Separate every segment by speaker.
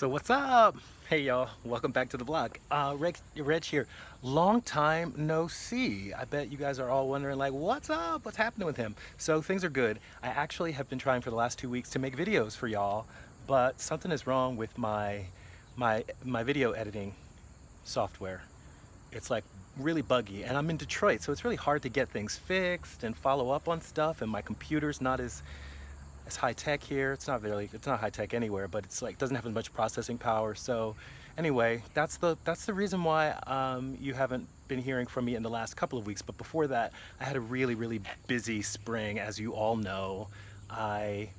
Speaker 1: So what's up? Hey y'all, welcome back to the vlog. Reg here. Long time no see. I bet you guys are all wondering like, what's up? What's happening with him? So things are good. I actually have been trying for the last 2 weeks to make videos for y'all, but something is wrong with my video editing software. It's like really buggy, and I'm in Detroit, so it's really hard to get things fixed and follow up on stuff, and my computer's not as high tech here. It's not high tech anywhere, but it's like doesn't have as much processing power. So anyway, that's the reason why you haven't been hearing from me in the last couple of weeks. But before that, I had a really busy spring. As you all know, I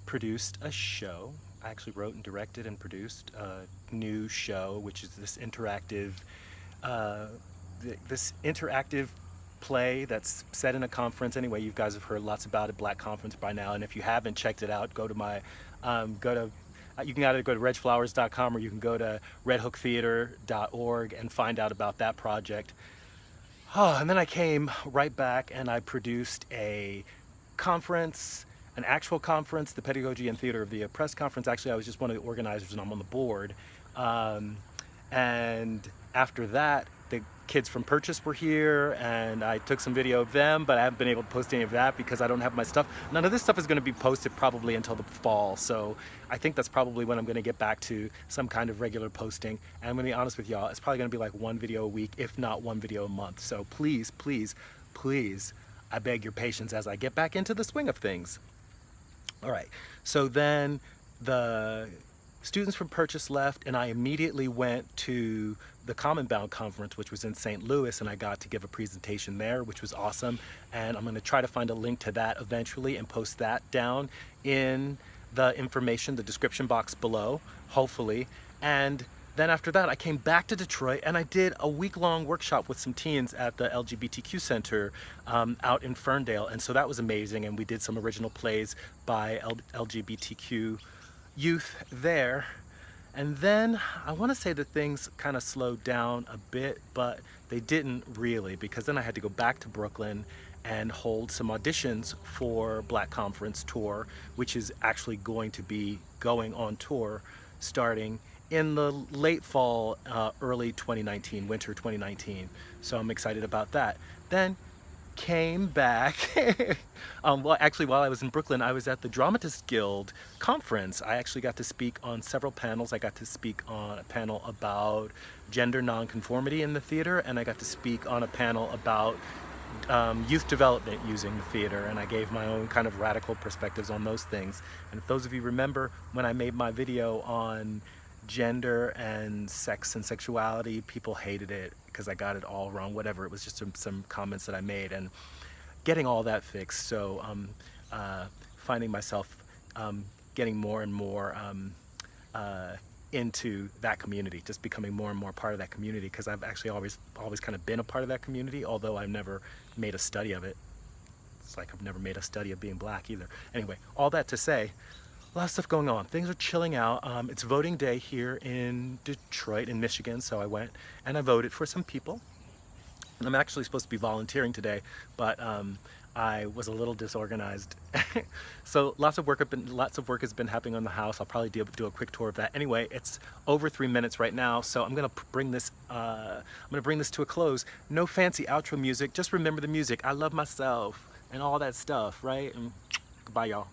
Speaker 1: produced a show. I actually wrote and directed and produced a new show, which is uh, this interactive play that's set in a conference. Anyway, you guys have heard lots about it, Black Conference by now, and if you haven't checked it out, go to you can either go to regflowers.com or you can go to redhooktheater.org and find out about that project. Oh, and then I came right back and I produced a conference, an actual conference, the Pedagogy and Theater of the Oppressed conference. Actually, I was just one of the organizers and I'm on the board. Um, and after that, the kids from Purchase were here and I took some video of them, but I haven't been able to post any of that because I don't have my stuff. None of this stuff is going to be posted probably until the fall. So I think that's probably when I'm going to get back to some kind of regular posting. And I'm going to be honest with y'all, it's probably going to be like one video a week, if not one video a month. So please, I beg your patience as I get back into the swing of things. All right, so then the students from Purchase left and I immediately went to the Common Bound conference, which was in St. Louis, and I got to give a presentation there, which was awesome. And I'm going to try to find a link to that eventually and post that down in the information, the description box below, hopefully. And then after that, I came back to Detroit and I did a week-long workshop with some teens at the LGBTQ Center out in Ferndale. And so that was amazing. And we did some original plays by LGBTQ youth there. And then I want to say that things kind of slowed down a bit, but they didn't really, because then I had to go back to Brooklyn and hold some auditions for Black Conference Tour, which is actually going to be going on tour starting in the late fall, early 2019, winter 2019. So I'm excited about that. Then came back. Well, actually, while I was in Brooklyn, I was at the Dramatists Guild conference. I actually got to speak on several panels. I got to speak on a panel about gender nonconformity in the theater, and I got to speak on a panel about youth development using the theater, and I gave my own kind of radical perspectives on those things. And if those of you remember when I made my video on gender and sex and sexuality, people hated it because I got it all wrong. Whatever, it was just some comments that I made, and getting all that fixed. So finding myself getting more and more into that community, just becoming more and more part of that community, because I've actually always kind of been a part of that community, although I've never made a study of it. It's like I've never made a study of being Black either. Anyway, all that to say, a lot of stuff going on. Things are chilling out. It's voting day here in Detroit, in Michigan, so I went and I voted for some people. And I'm actually supposed to be volunteering today, but I was a little disorganized. So lots of work has been happening on the house. I'll probably do a quick tour of that. Anyway, it's over 3 minutes right now, so I'm gonna bring this to a close. No fancy outro music. Just remember the music. I love myself and all that stuff, right? And goodbye, y'all.